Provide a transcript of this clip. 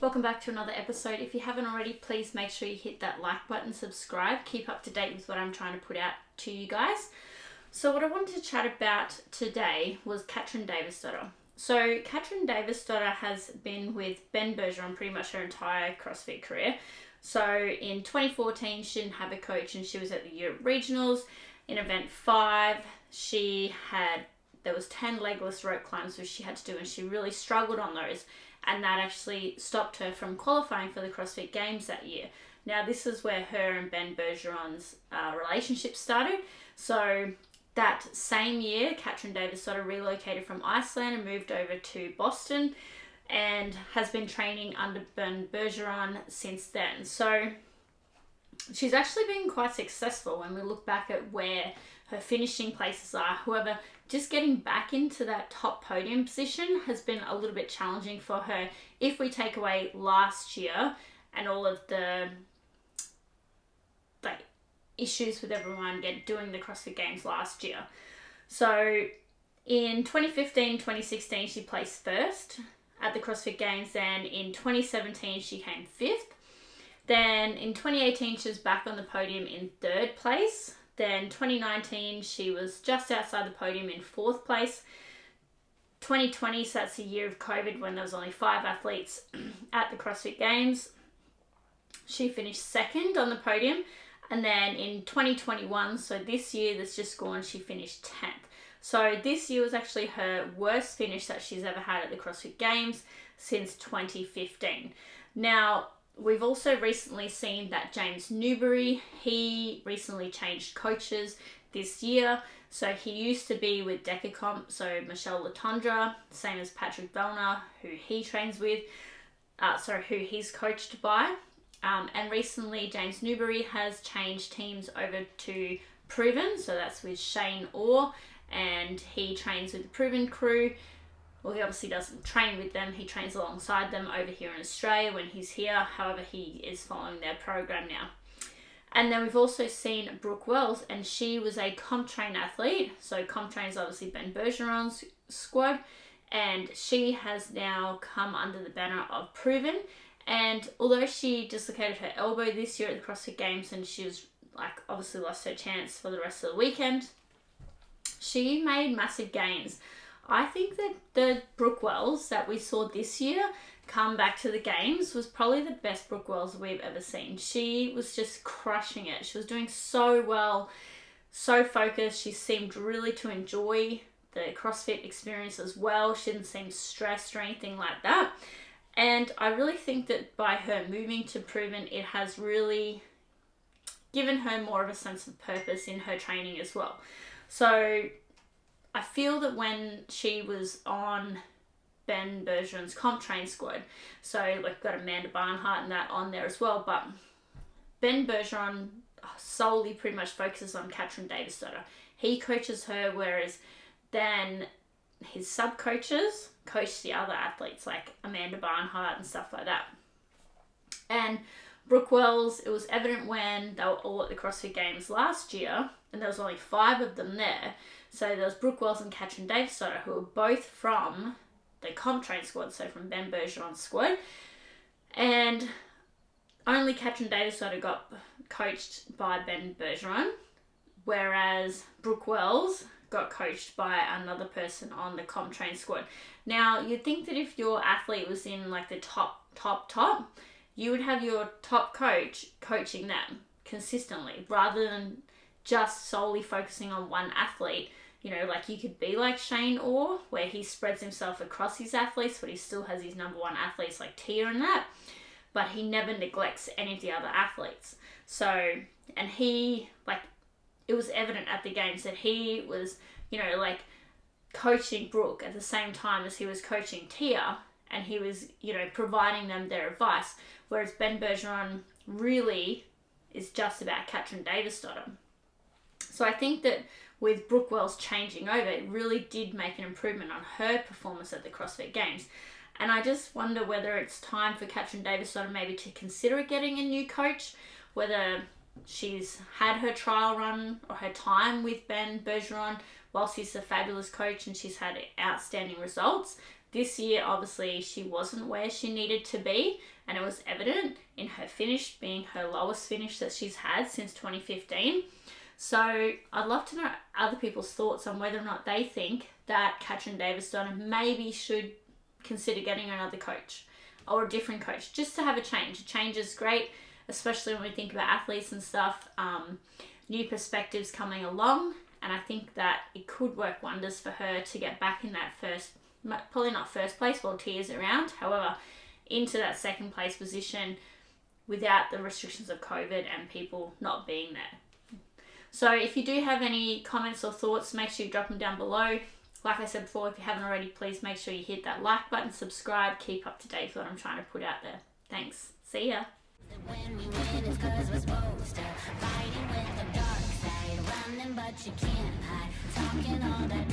Welcome back to another episode. If you haven't already, please make sure you hit that like button, subscribe, keep up to date with what I'm trying to put out to you guys. So what I wanted to chat about today was Katrin Davidsdottir. So Katrin Davidsdottir has been with Ben Bergeron pretty much her entire CrossFit career. So in 2014, she didn't have a coach and she was at the Europe Regionals. In event 5, there was 10 legless rope climbs which she had to do, and she really struggled on those. And that actually stopped her from qualifying for the CrossFit Games that year. Now, this is where her and Ben Bergeron's relationship started. So that same year, Katrin Davidsdottir relocated from Iceland and moved over to Boston and has been training under Ben Bergeron since then. So she's actually been quite successful when we look back at where her finishing places are. However, just getting back into that top podium position has been a little bit challenging for her if we take away last year and all of the issues with everyone doing the CrossFit Games last year. So in 2015, 2016, she placed first at the CrossFit Games. Then in 2017, she came 5th. Then in 2018, she was back on the podium in 3rd place. Then 2019, she was just outside the podium in 4th place. 2020, so that's the year of COVID when there was only 5 athletes at the CrossFit Games. She finished 2nd on the podium. And then in 2021, so this year that's just gone, she finished 10th. So this year was actually her worst finish that she's ever had at the CrossFit Games since 2015. Now, we've also recently seen that James Newbury, he recently changed coaches this year. So he used to be with Decacomp, so Michelle Letendre, same as Patrick Vellner, who he trains with, who he's coached by. And recently James Newbury has changed teams over to Proven, so that's with Shane Orr, and he trains with the Proven crew. Well, he obviously doesn't train with them, he trains alongside them over here in Australia when he's here. However, he is following their program now. And then we've also seen Brooke Wells, and she was a CompTrain athlete. So CompTrain is obviously Ben Bergeron's squad, and she has now come under the banner of Proven. And although she dislocated her elbow this year at the CrossFit Games and she was obviously lost her chance for the rest of the weekend, she made massive gains. I think that the Brooke Wells that we saw this year come back to the games was probably the best Brooke Wells we've ever seen. She was just crushing it. She was doing so well, so focused. She seemed really to enjoy the CrossFit experience as well. She didn't seem stressed or anything like that. And I really think that by her moving to Proven, it has really given her more of a sense of purpose in her training as well. So I feel that when she was on Ben Bergeron's CompTrain squad, so we've got Amanda Barnhart and that on there as well, but Ben Bergeron solely pretty much focuses on Katrin Davidsdottir. He coaches her, whereas then his sub-coaches coach the other athletes like Amanda Barnhart and stuff like that. And Brooke Wells, it was evident when they were all at the CrossFit Games last year, and there was only 5 of them there. So there was Brooke Wells and Katrin Davidsdottir, who were both from the CompTrain squad, so from Ben Bergeron's squad. And only Katrin Davidsdottir got coached by Ben Bergeron, whereas Brooke Wells got coached by another person on the CompTrain squad. Now, you'd think that if your athlete was in the top, you would have your top coach coaching them consistently rather than just solely focusing on one athlete. You know, you could be like Shane Orr, where he spreads himself across his athletes, but he still has his number 1 athletes like Tia and that, but he never neglects any of the other athletes. So, and he, it was evident at the games that he was, coaching Brooke at the same time as he was coaching Tia, and he was, providing them their advice, whereas Ben Bergeron really is just about Katrin Davidsdottir. So I think that with Brooke Wells changing over, it really did make an improvement on her performance at the CrossFit Games. And I just wonder whether it's time for Katrin Davidsdottir maybe to consider getting a new coach, whether she's had her trial run or her time with Ben Bergeron whilst he's a fabulous coach and she's had outstanding results, This year, obviously, she wasn't where she needed to be, and it was evident in her finish being her lowest finish that she's had since 2015. So I'd love to know other people's thoughts on whether or not they think that Katrin Davidsdottir maybe should consider getting another coach or a different coach, just to have a change. A change is great, especially when we think about athletes and stuff. New perspectives coming along, and I think that it could work wonders for her to get back in that first, probably not first place while Tia's around, however, into that second place position without the restrictions of COVID and people not being there. So if you do have any comments or thoughts, make sure you drop them down below. Like I said before, if you haven't already, please make sure you hit that like button, subscribe, keep up to date with what I'm trying to put out there. Thanks. See ya. When we win, it's 'cause we're supposed to. Fighting with the dark side, running but you can't hide. Talking all that